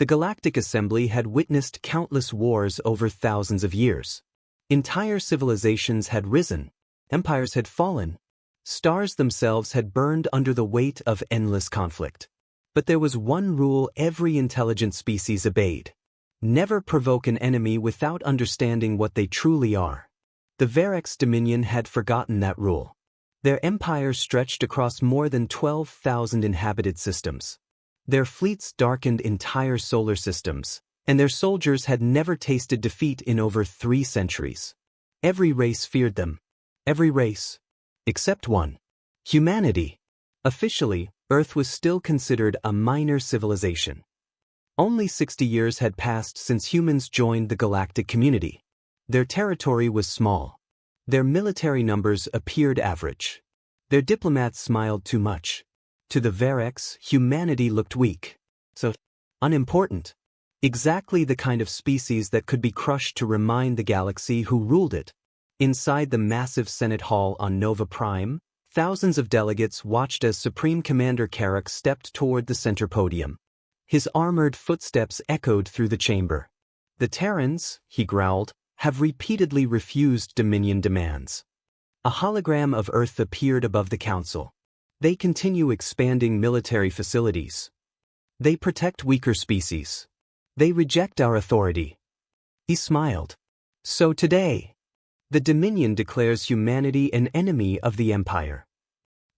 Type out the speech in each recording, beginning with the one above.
The Galactic Assembly had witnessed countless wars over thousands of years. Entire civilizations had risen, empires had fallen, stars themselves had burned under the weight of endless conflict. But there was one rule every intelligent species obeyed. Never provoke an enemy without understanding what they truly are. The Varex Dominion had forgotten that rule. Their empire stretched across more than 12,000 inhabited systems. Their fleets darkened entire solar systems, and their soldiers had never tasted defeat in over 3 centuries. Every race feared them. Every race. Except one. Humanity. Officially, Earth was still considered a minor civilization. Only 60 years had passed since humans joined the galactic community. Their territory was small. Their military numbers appeared average. Their diplomats smiled too much. To the Varex, humanity looked weak. So, unimportant. Exactly the kind of species that could be crushed to remind the galaxy who ruled it. Inside the massive Senate Hall on Nova Prime, thousands of delegates watched as Supreme Commander Carrick stepped toward the center podium. His armored footsteps echoed through the chamber. "The Terrans," he growled, "have repeatedly refused Dominion demands." A hologram of Earth appeared above the council. "They continue expanding military facilities. They protect weaker species. They reject our authority." He smiled. "So today, the Dominion declares humanity an enemy of the Empire."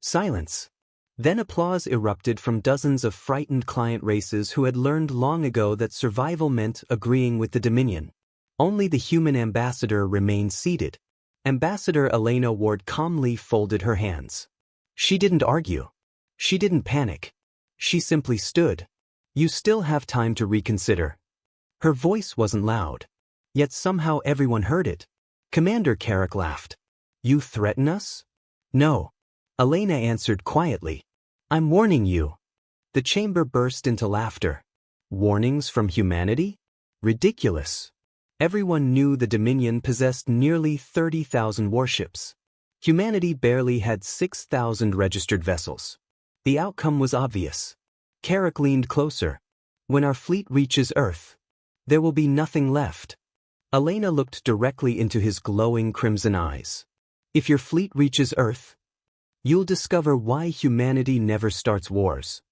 Silence. Then applause erupted from dozens of frightened client races who had learned long ago that survival meant agreeing with the Dominion. Only the human ambassador remained seated. Ambassador Elena Ward calmly folded her hands. She didn't argue. She didn't panic. She simply stood. "You still have time to reconsider." Her voice wasn't loud. Yet somehow everyone heard it. Commander Carrick laughed. "You threaten us?" "No." Elena answered quietly. "I'm warning you." The chamber burst into laughter. Warnings from humanity? Ridiculous. Everyone knew the Dominion possessed nearly 30,000 warships. Humanity barely had 6,000 registered vessels. The outcome was obvious. Carrick leaned closer. "When our fleet reaches Earth, there will be nothing left." Elena looked directly into his glowing crimson eyes. "If your fleet reaches Earth, you'll discover why humanity never starts wars."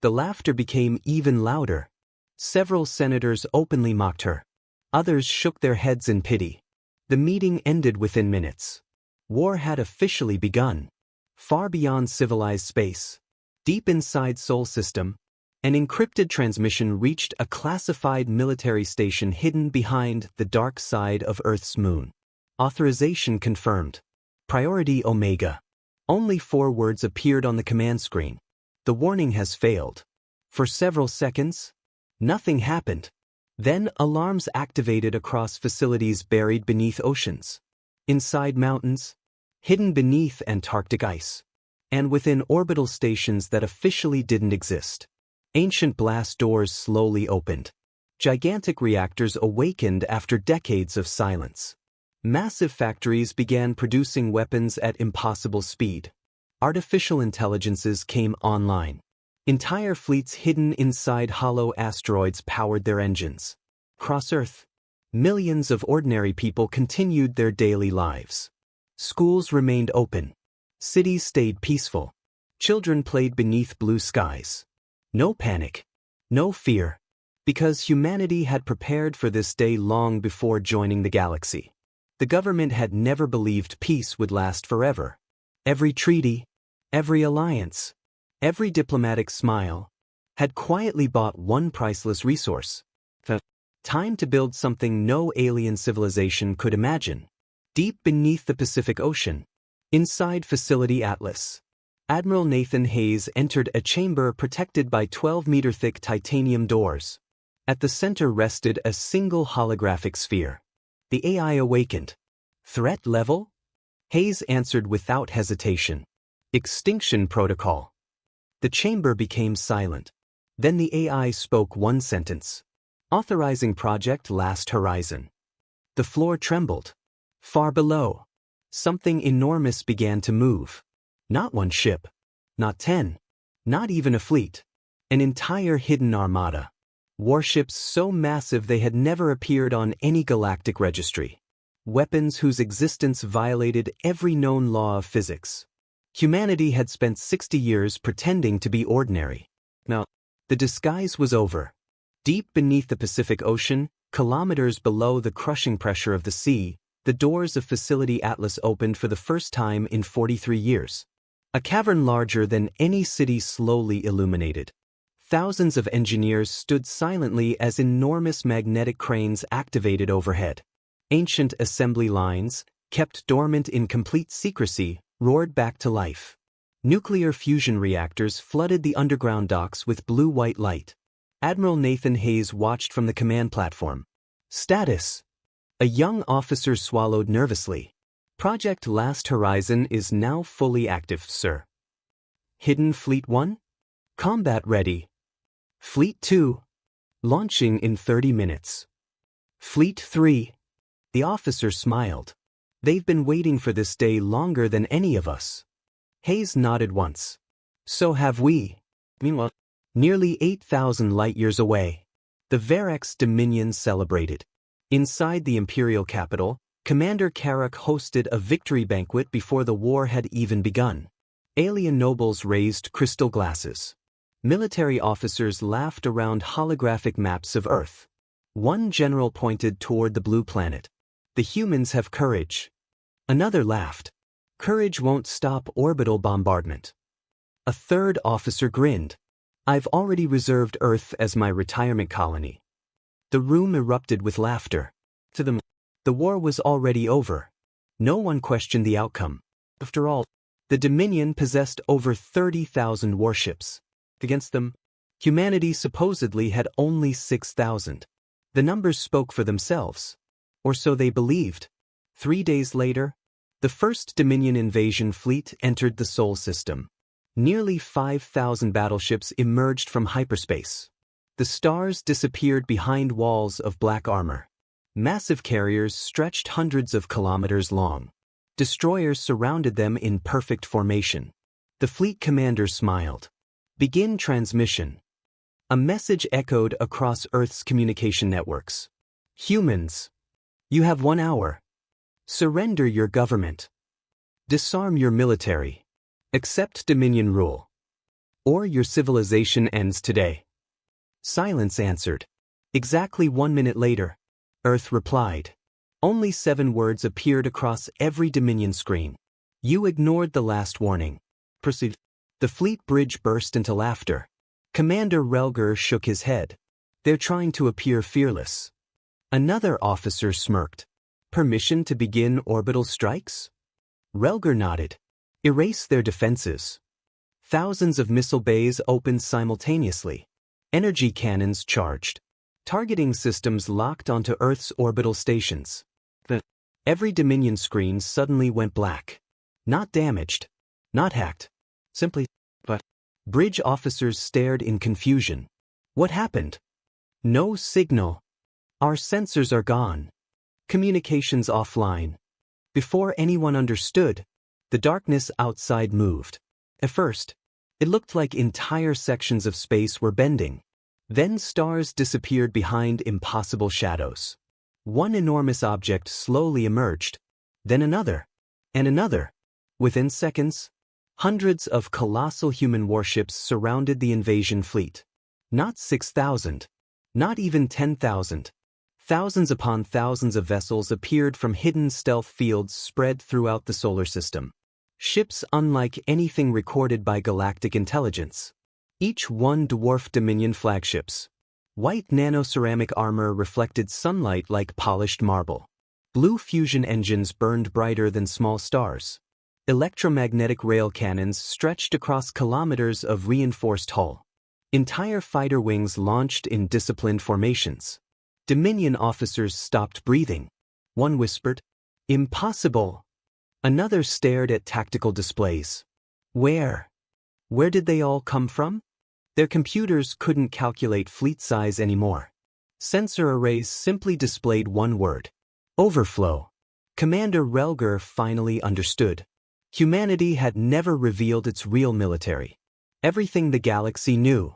The laughter became even louder. Several senators openly mocked her. Others shook their heads in pity. The meeting ended within minutes. War had officially begun. Far beyond civilized space, deep inside Sol System, an encrypted transmission reached a classified military station hidden behind the dark side of Earth's moon. Authorization confirmed. Priority Omega. Only 4 words appeared on the command screen. The warning has failed. For several seconds, nothing happened. Then alarms activated across facilities buried beneath oceans, inside mountains, hidden beneath Antarctic ice, and within orbital stations that officially didn't exist. Ancient blast doors slowly opened. Gigantic reactors awakened after decades of silence. Massive factories began producing weapons at impossible speed. Artificial intelligences came online. Entire fleets hidden inside hollow asteroids powered their engines. Across Earth, millions of ordinary people continued their daily lives. Schools remained open. Cities stayed peaceful. Children played beneath blue skies. No panic. No fear. Because humanity had prepared for this day long before joining the galaxy. The government had never believed peace would last forever. Every treaty, every alliance, every diplomatic smile had quietly bought one priceless resource: the time to build something no alien civilization could imagine. Deep beneath the Pacific Ocean, inside Facility Atlas, Admiral Nathan Hayes entered a chamber protected by 12-meter-thick titanium doors. At the center rested a single holographic sphere. The AI awakened. "Threat level?" Hayes answered without hesitation. "Extinction protocol." The chamber became silent. Then the AI spoke one sentence. "Authorizing Project Last Horizon." The floor trembled. Far below, something enormous began to move. Not one ship. Not 10. Not even a fleet. An entire hidden armada. Warships so massive they had never appeared on any galactic registry. Weapons whose existence violated every known law of physics. Humanity had spent 60 years pretending to be ordinary. Now, the disguise was over. Deep beneath the Pacific Ocean, kilometers below the crushing pressure of the sea, the doors of Facility Atlas opened for the first time in 43 years. A cavern larger than any city slowly illuminated. Thousands of engineers stood silently as enormous magnetic cranes activated overhead. Ancient assembly lines, kept dormant in complete secrecy, roared back to life. Nuclear fusion reactors flooded the underground docks with blue-white light. Admiral Nathan Hayes watched from the command platform. Status. A young officer swallowed nervously. Project Last Horizon is now fully active, sir. Hidden Fleet 1? Combat ready. Fleet 2? Launching in 30 minutes. Fleet 3? The officer smiled. They've been waiting for this day longer than any of us. Hayes nodded once. So have we. Meanwhile, nearly 8,000 light-years away, the Verax Dominion celebrated. Inside the Imperial capital, Commander Carrack hosted a victory banquet before the war had even begun. Alien nobles raised crystal glasses. Military officers laughed around holographic maps of Earth. One general pointed toward the blue planet. The humans have courage. Another laughed. Courage won't stop orbital bombardment. A third officer grinned. I've already reserved Earth as my retirement colony. The room erupted with laughter. To them, the war was already over. No one questioned the outcome. After all, the Dominion possessed over 30,000 warships. Against them, humanity supposedly had only 6,000. The numbers spoke for themselves. Or so they believed. 3 days later, the first Dominion invasion fleet entered the Sol system. Nearly 5,000 battleships emerged from hyperspace. The stars disappeared behind walls of black armor. Massive carriers stretched hundreds of kilometers long. Destroyers surrounded them in perfect formation. The fleet commander smiled. Begin transmission. A message echoed across Earth's communication networks. Humans, you have 1 hour. Surrender your government. Disarm your military. Accept Dominion rule. Or your civilization ends today. Silence answered. Exactly 1 minute later, Earth replied. Only 7 words appeared across every Dominion screen. You ignored the last warning. Proceed. The fleet bridge burst into laughter. Commander Relger shook his head. They're trying to appear fearless. Another officer smirked. Permission to begin orbital strikes? Relger nodded. Erase their defenses. Thousands of missile bays opened simultaneously. Energy cannons charged. Targeting systems locked onto Earth's orbital stations. Every Dominion screen suddenly went black. Not damaged. Not hacked. Simply, but bridge officers stared in confusion. What happened? No signal. Our sensors are gone. Communications offline. Before anyone understood, the darkness outside moved. At first, it looked like entire sections of space were bending. Then stars disappeared behind impossible shadows. One enormous object slowly emerged, then another, and another. Within seconds, hundreds of colossal human warships surrounded the invasion fleet. Not 6,000, not even 10,000. Thousands upon thousands of vessels appeared from hidden stealth fields spread throughout the solar system. Ships unlike anything recorded by galactic intelligence. Each one dwarfed Dominion flagships. White nanoceramic armor reflected sunlight like polished marble. Blue fusion engines burned brighter than small stars. Electromagnetic rail cannons stretched across kilometers of reinforced hull. Entire fighter wings launched in disciplined formations. Dominion officers stopped breathing. One whispered, "Impossible." Another stared at tactical displays. Where did they all come from? Their computers couldn't calculate fleet size anymore. Sensor arrays simply displayed one word. Overflow. Commander Relger finally understood. Humanity had never revealed its real military. Everything the galaxy knew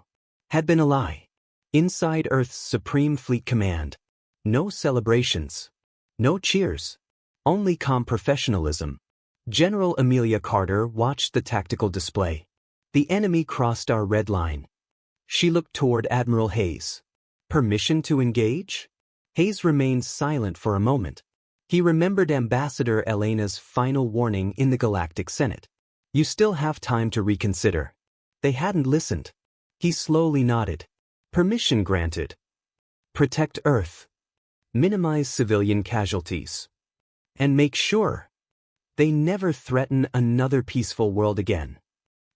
had been a lie. Inside Earth's Supreme Fleet Command. No celebrations. No cheers. Only calm professionalism. General Amelia Carter watched the tactical display. The enemy crossed our red line. She looked toward Admiral Hayes. Permission to engage? Hayes remained silent for a moment. He remembered Ambassador Elena's final warning in the Galactic Senate. You still have time to reconsider. They hadn't listened. He slowly nodded. Permission granted. Protect Earth. Minimize civilian casualties. And make sure they never threaten another peaceful world again.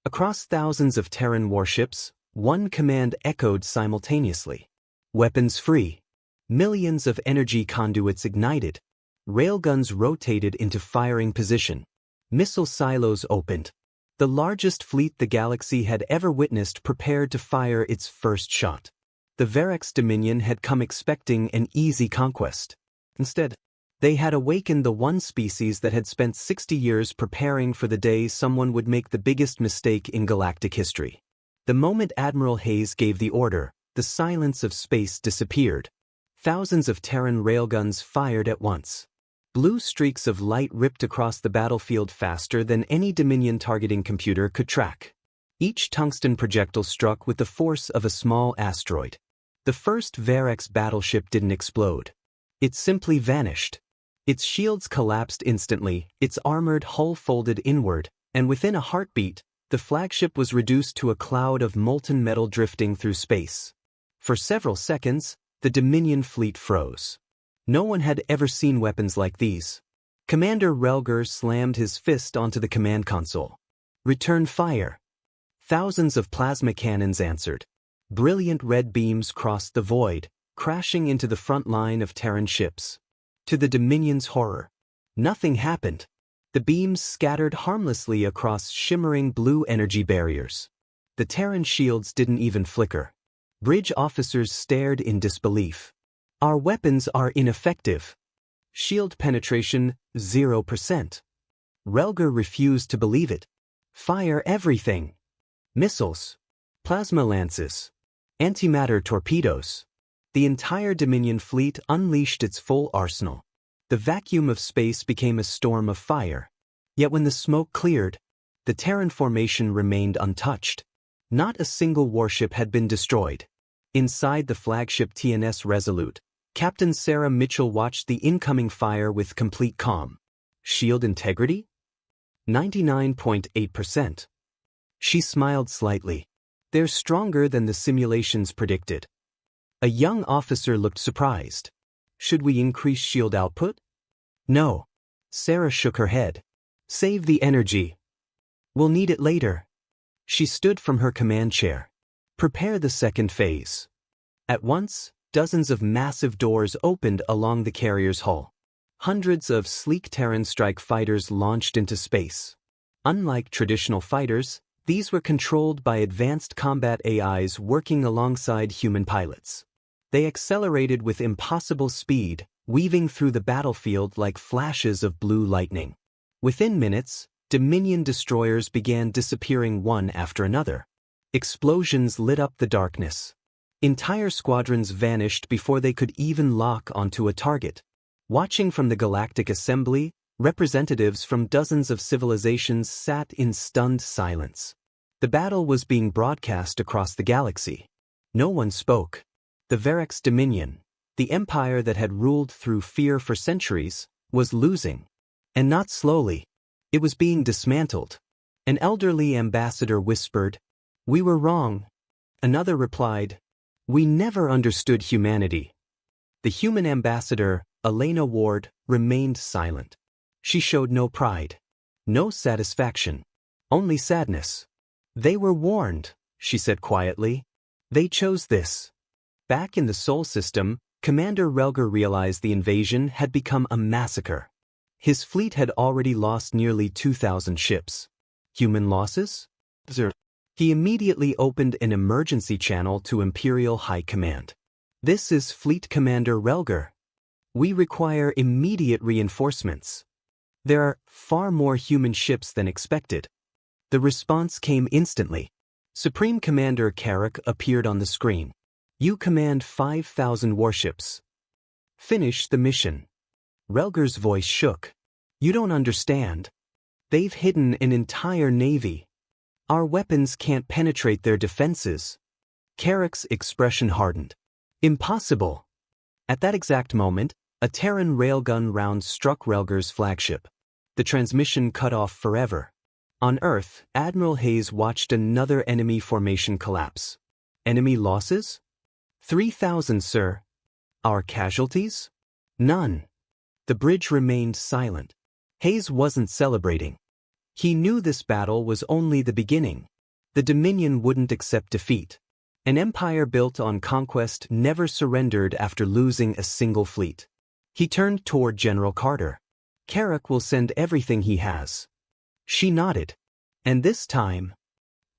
Across thousands of Terran warships, one command echoed simultaneously. Weapons free. Millions of energy conduits ignited. Railguns rotated into firing position. Missile silos opened. The largest fleet the galaxy had ever witnessed prepared to fire its first shot. The Verex Dominion had come expecting an easy conquest. Instead, they had awakened the one species that had spent 60 years preparing for the day someone would make the biggest mistake in galactic history. The moment Admiral Hayes gave the order, the silence of space disappeared. Thousands of Terran railguns fired at once. Blue streaks of light ripped across the battlefield faster than any Dominion targeting computer could track. Each tungsten projectile struck with the force of a small asteroid. The first Verex battleship didn't explode. It simply vanished. Its shields collapsed instantly, its armored hull folded inward, and within a heartbeat, the flagship was reduced to a cloud of molten metal drifting through space. For several seconds, the Dominion fleet froze. No one had ever seen weapons like these. Commander Relger slammed his fist onto the command console. Return fire. Thousands of plasma cannons answered. Brilliant red beams crossed the void, crashing into the front line of Terran ships. To the Dominion's horror, nothing happened. The beams scattered harmlessly across shimmering blue energy barriers. The Terran shields didn't even flicker. Bridge officers stared in disbelief. Our weapons are ineffective. Shield penetration, 0%. Relger refused to believe it. Fire everything. Missiles. Plasma lances. Antimatter torpedoes. The entire Dominion fleet unleashed its full arsenal. The vacuum of space became a storm of fire. Yet when the smoke cleared, the Terran formation remained untouched. Not a single warship had been destroyed. Inside the flagship TNS Resolute, Captain Sarah Mitchell watched the incoming fire with complete calm. Shield integrity? 99.8%. She smiled slightly. They're stronger than the simulations predicted. A young officer looked surprised. Should we increase shield output? No. Sarah shook her head. Save the energy. We'll need it later. She stood from her command chair. Prepare the second phase. At once, dozens of massive doors opened along the carrier's hull. Hundreds of sleek Terran strike fighters launched into space. Unlike traditional fighters, these were controlled by advanced combat AIs working alongside human pilots. They accelerated with impossible speed, weaving through the battlefield like flashes of blue lightning. Within minutes, Dominion destroyers began disappearing one after another. Explosions lit up the darkness. Entire squadrons vanished before they could even lock onto a target. Watching from the Galactic Assembly, representatives from dozens of civilizations sat in stunned silence. The battle was being broadcast across the galaxy. No one spoke. The Verex Dominion, the empire that had ruled through fear for centuries, was losing. And not slowly. It was being dismantled. An elderly ambassador whispered, "We were wrong." Another replied, "We never understood humanity." The human ambassador, Elena Ward, remained silent. She showed no pride, no satisfaction, only sadness. "They were warned," she said quietly. "They chose this." Back in the Sol system, Commander Relger realized the invasion had become a massacre. His fleet had already lost nearly 2,000 ships. Human losses? Zero. He immediately opened an emergency channel to Imperial High Command. "This is Fleet Commander Relger. We require immediate reinforcements. There are far more human ships than expected." The response came instantly. Supreme Commander Carrick appeared on the screen. You command 5,000 warships. Finish the mission. Relger's voice shook. You don't understand. They've hidden an entire navy. Our weapons can't penetrate their defenses. Carrick's expression hardened. Impossible. At that exact moment, a Terran railgun round struck Relger's flagship. The transmission cut off forever. On Earth, Admiral Hayes watched another enemy formation collapse. Enemy losses? 3,000, sir. Our casualties? None. The bridge remained silent. Hayes wasn't celebrating. He knew this battle was only the beginning. The Dominion wouldn't accept defeat. An empire built on conquest never surrendered after losing a single fleet. He turned toward General Carter. Carrick will send everything he has. She nodded. And this time,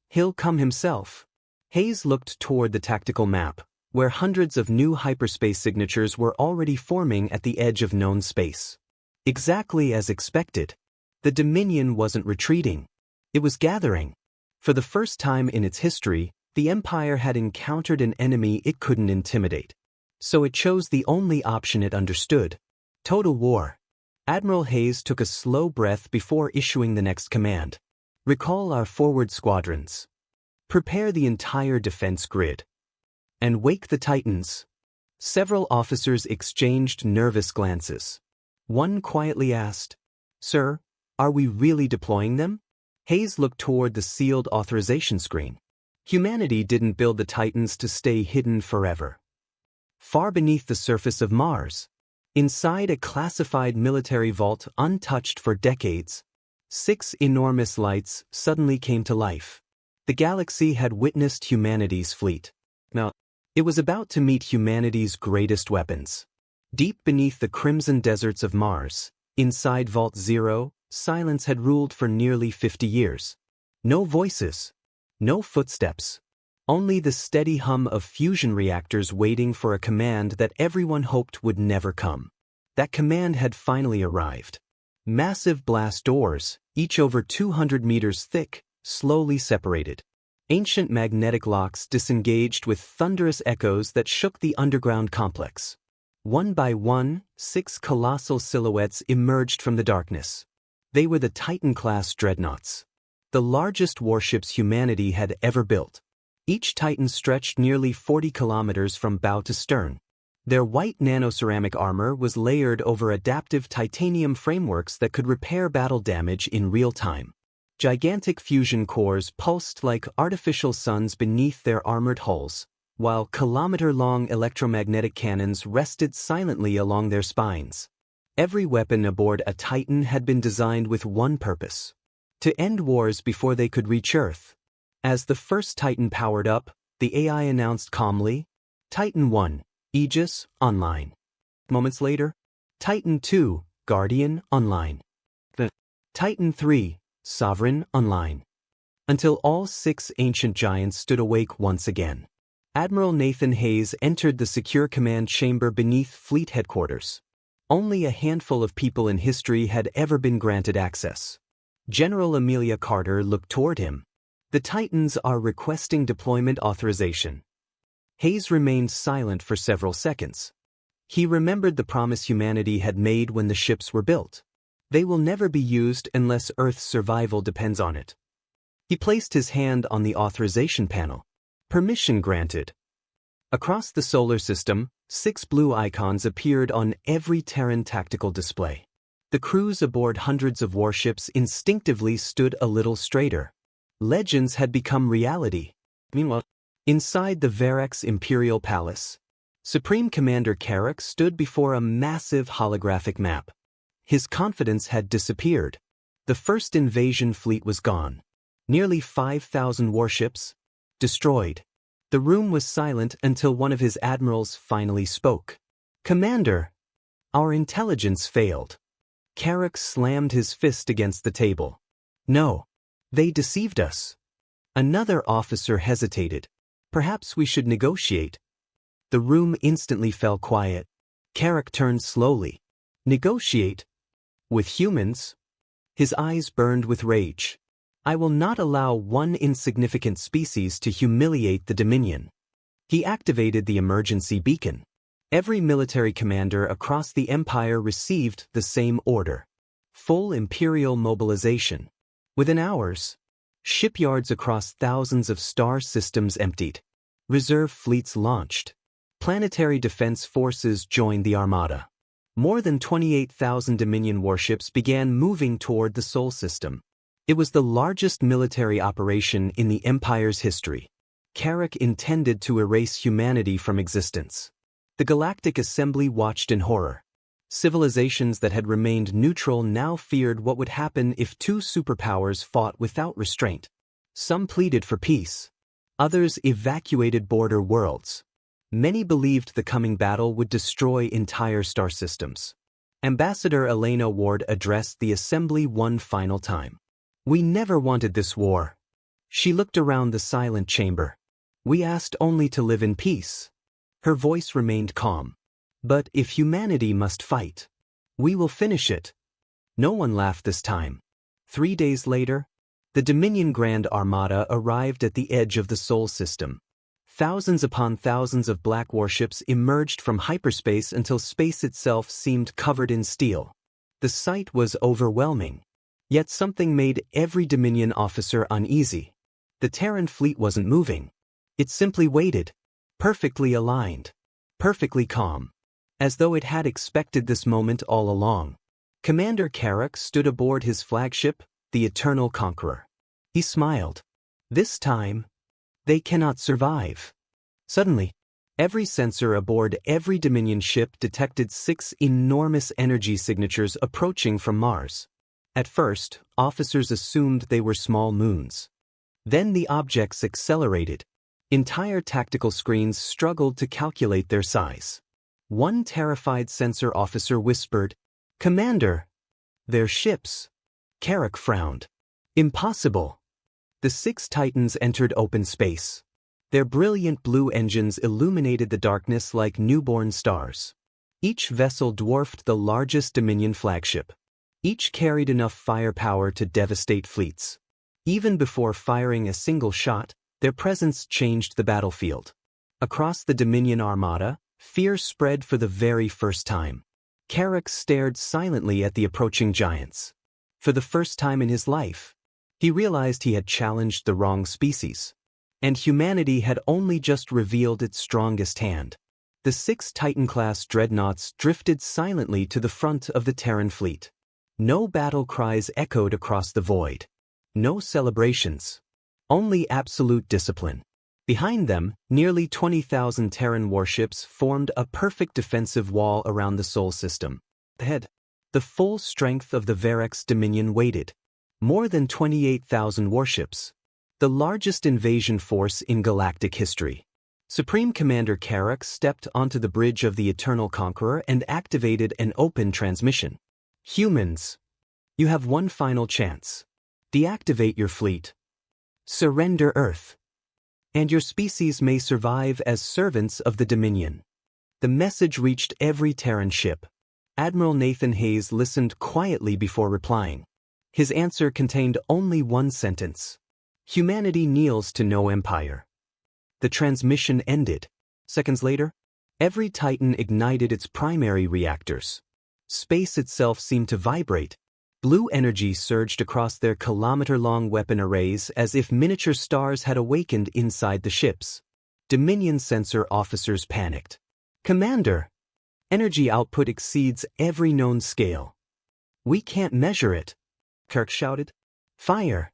he'll come himself. Hayes looked toward the tactical map, where hundreds of new hyperspace signatures were already forming at the edge of known space. Exactly as expected, the Dominion wasn't retreating. It was gathering. For the first time in its history, the Empire had encountered an enemy it couldn't intimidate. So it chose the only option it understood: total war. Admiral Hayes took a slow breath before issuing the next command. Recall our forward squadrons. Prepare the entire defense grid. And wake the Titans. Several officers exchanged nervous glances. One quietly asked, Sir, are we really deploying them? Hayes looked toward the sealed authorization screen. Humanity didn't build the Titans to stay hidden forever. Far beneath the surface of Mars, inside a classified military vault untouched for decades, 6 enormous lights suddenly came to life. The galaxy had witnessed humanity's fleet. Now, it was about to meet humanity's greatest weapons. Deep beneath the crimson deserts of Mars, inside Vault Zero, silence had ruled for nearly 50 years. No voices. No footsteps. Only the steady hum of fusion reactors waiting for a command that everyone hoped would never come. That command had finally arrived. Massive blast doors, each over 200 meters thick, slowly separated. Ancient magnetic locks disengaged with thunderous echoes that shook the underground complex. One by one, 6 colossal silhouettes emerged from the darkness. They were the Titan-class dreadnoughts, the largest warships humanity had ever built. Each Titan stretched nearly 40 kilometers from bow to stern. Their white nanoceramic armor was layered over adaptive titanium frameworks that could repair battle damage in real time. Gigantic fusion cores pulsed like artificial suns beneath their armored hulls, while kilometer-long electromagnetic cannons rested silently along their spines. Every weapon aboard a Titan had been designed with one purpose: to end wars before they could reach Earth. As the first Titan powered up, the AI announced calmly, Titan 1, Aegis, online. Moments later, Titan 2, Guardian, online. Titan 3, Sovereign, online. Until all 6 ancient giants stood awake once again. Admiral Nathan Hayes entered the secure command chamber beneath Fleet Headquarters. Only a handful of people in history had ever been granted access. General Amelia Carter looked toward him. The Titans are requesting deployment authorization. Hayes remained silent for several seconds. He remembered the promise humanity had made when the ships were built. They will never be used unless Earth's survival depends on it. He placed his hand on the authorization panel. Permission granted. Across the solar system, 6 blue icons appeared on every Terran tactical display. The crews aboard hundreds of warships instinctively stood a little straighter. Legends had become reality. Meanwhile, inside the Verax Imperial Palace, Supreme Commander Carrick stood before a massive holographic map. His confidence had disappeared. The first invasion fleet was gone. Nearly 5,000 warships destroyed. The room was silent until one of his admirals finally spoke. Commander, our intelligence failed. Carrick slammed his fist against the table. No, they deceived us. Another officer hesitated. Perhaps we should negotiate. The room instantly fell quiet. Carrick turned slowly. Negotiate? With humans? His eyes burned with rage. I will not allow one insignificant species to humiliate the Dominion. He activated the emergency beacon. Every military commander across the Empire received the same order. Full Imperial mobilization. Within hours, shipyards across thousands of star systems emptied. Reserve fleets launched. Planetary defense forces joined the Armada. More than 28,000 Dominion warships began moving toward the Sol system. It was the largest military operation in the Empire's history. Carrack intended to erase humanity from existence. The Galactic Assembly watched in horror. Civilizations that had remained neutral now feared what would happen if two superpowers fought without restraint. Some pleaded for peace. Others evacuated border worlds. Many believed the coming battle would destroy entire star systems. Ambassador Elena Ward addressed the assembly one final time. "We never wanted this war." She looked around the silent chamber. "We asked only to live in peace." Her voice remained calm. "But if humanity must fight, we will finish it." No one laughed this time. 3 days later, the Dominion Grand Armada arrived at the edge of the Sol system. Thousands upon thousands of black warships emerged from hyperspace until space itself seemed covered in steel. The sight was overwhelming. Yet something made every Dominion officer uneasy. The Terran fleet wasn't moving. It simply waited, perfectly aligned, perfectly calm, as though it had expected this moment all along. Commander Carrack stood aboard his flagship, the Eternal Conqueror. He smiled. "This time, they cannot survive." Suddenly, every sensor aboard every Dominion ship detected 6 enormous energy signatures approaching from Mars. At first, officers assumed they were small moons. Then the objects accelerated. Entire tactical screens struggled to calculate their size. One terrified sensor officer whispered, "Commander, they're ships." Carrack frowned. "Impossible." The 6 Titans entered open space. Their brilliant blue engines illuminated the darkness like newborn stars. Each vessel dwarfed the largest Dominion flagship. Each carried enough firepower to devastate fleets. Even before firing a single shot, their presence changed the battlefield. Across the Dominion Armada, fear spread for the very first time. Carrack stared silently at the approaching giants. For the first time in his life, he realized he had challenged the wrong species. And humanity had only just revealed its strongest hand. The 6 Titan-class dreadnoughts drifted silently to the front of the Terran fleet. No battle cries echoed across the void. No celebrations. Only absolute discipline. Behind them, nearly 20,000 Terran warships formed a perfect defensive wall around the Sol system. Ahead, the full strength of the Varex Dominion waited. More than 28,000 warships. The largest invasion force in galactic history. Supreme Commander Carrack stepped onto the bridge of the Eternal Conqueror and activated an open transmission. "Humans, you have one final chance. Deactivate your fleet. Surrender Earth. And your species may survive as servants of the Dominion." The message reached every Terran ship. Admiral Nathan Hayes listened quietly before replying. His answer contained only one sentence. "Humanity kneels to no empire." The transmission ended. Seconds later, every Titan ignited its primary reactors. Space itself seemed to vibrate. Blue energy surged across their kilometer-long weapon arrays as if miniature stars had awakened inside the ships. Dominion sensor officers panicked. "Commander, energy output exceeds every known scale. We can't measure it." Kirk shouted. "Fire!"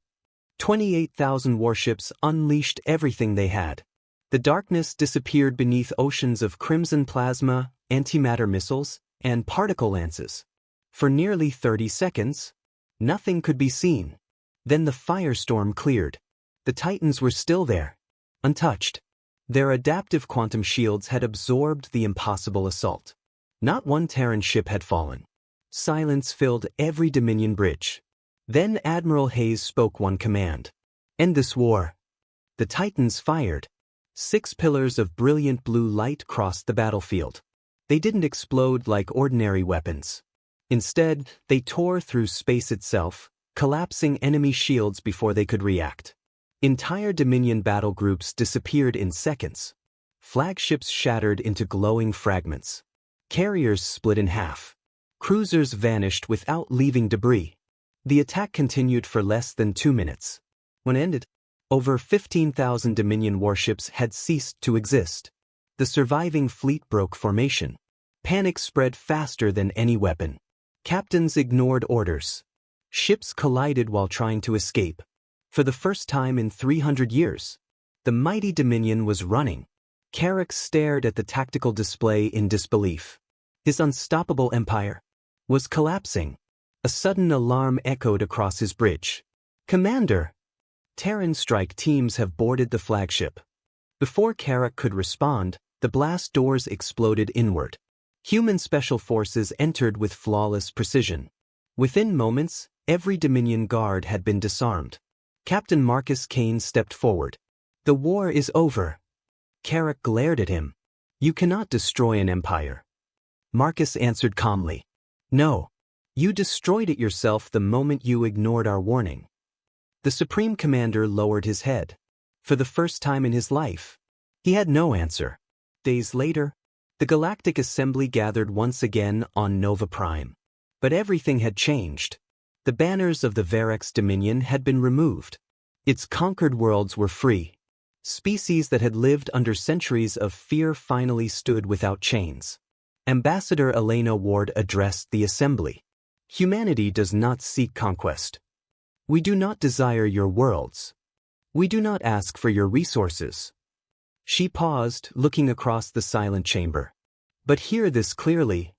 28,000 warships unleashed everything they had. The darkness disappeared beneath oceans of crimson plasma, antimatter missiles, and particle lances. For nearly 30 seconds, nothing could be seen. Then the firestorm cleared. The Titans were still there, untouched. Their adaptive quantum shields had absorbed the impossible assault. Not one Terran ship had fallen. Silence filled every Dominion bridge. Then Admiral Hayes spoke one command. "End this war." The Titans fired. 6 pillars of brilliant blue light crossed the battlefield. They didn't explode like ordinary weapons. Instead, they tore through space itself, collapsing enemy shields before they could react. Entire Dominion battle groups disappeared in seconds. Flagships shattered into glowing fragments. Carriers split in half. Cruisers vanished without leaving debris. The attack continued for less than 2 minutes. When it ended, over 15,000 Dominion warships had ceased to exist. The surviving fleet broke formation. Panic spread faster than any weapon. Captains ignored orders. Ships collided while trying to escape. For the first time in 300 years, the mighty Dominion was running. Carrick stared at the tactical display in disbelief. His unstoppable empire was collapsing. A sudden alarm echoed across his bridge. "Commander! Terran strike teams have boarded the flagship." Before Carrick could respond, the blast doors exploded inward. Human special forces entered with flawless precision. Within moments, every Dominion guard had been disarmed. Captain Marcus Kane stepped forward. "The war is over." Carrick glared at him. "You cannot destroy an empire." Marcus answered calmly. "No. You destroyed it yourself the moment you ignored our warning." The Supreme Commander lowered his head. For the first time in his life, he had no answer. Days later, the Galactic Assembly gathered once again on Nova Prime. But everything had changed. The banners of the Verex Dominion had been removed. Its conquered worlds were free. Species that had lived under centuries of fear finally stood without chains. Ambassador Elena Ward addressed the Assembly. "Humanity does not seek conquest. We do not desire your worlds. We do not ask for your resources." She paused, looking across the silent chamber. "But hear this clearly.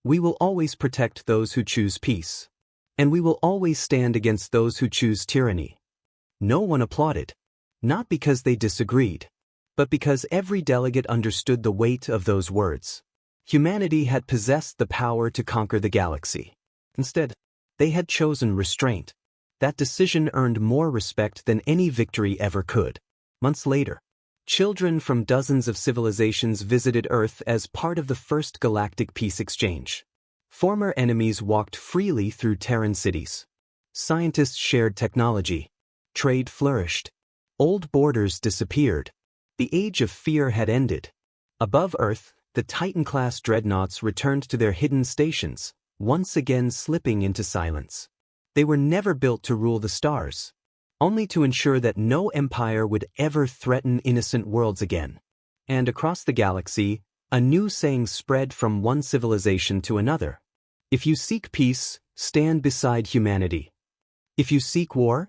We will always protect those who choose peace. And we will always stand against those who choose tyranny." No one applauded. Not because they disagreed, but because every delegate understood the weight of those words. Humanity had possessed the power to conquer the galaxy. Instead, they had chosen restraint. That decision earned more respect than any victory ever could. Months later, children from dozens of civilizations visited Earth as part of the first galactic peace exchange. Former enemies walked freely through Terran cities. Scientists shared technology. Trade flourished. Old borders disappeared. The age of fear had ended. Above Earth, the Titan-class dreadnoughts returned to their hidden stations, once again slipping into silence. They were never built to rule the stars, only to ensure that no empire would ever threaten innocent worlds again. And across the galaxy, a new saying spread from one civilization to another. If you seek peace, stand beside humanity. If you seek war,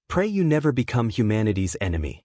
pray you never become humanity's enemy.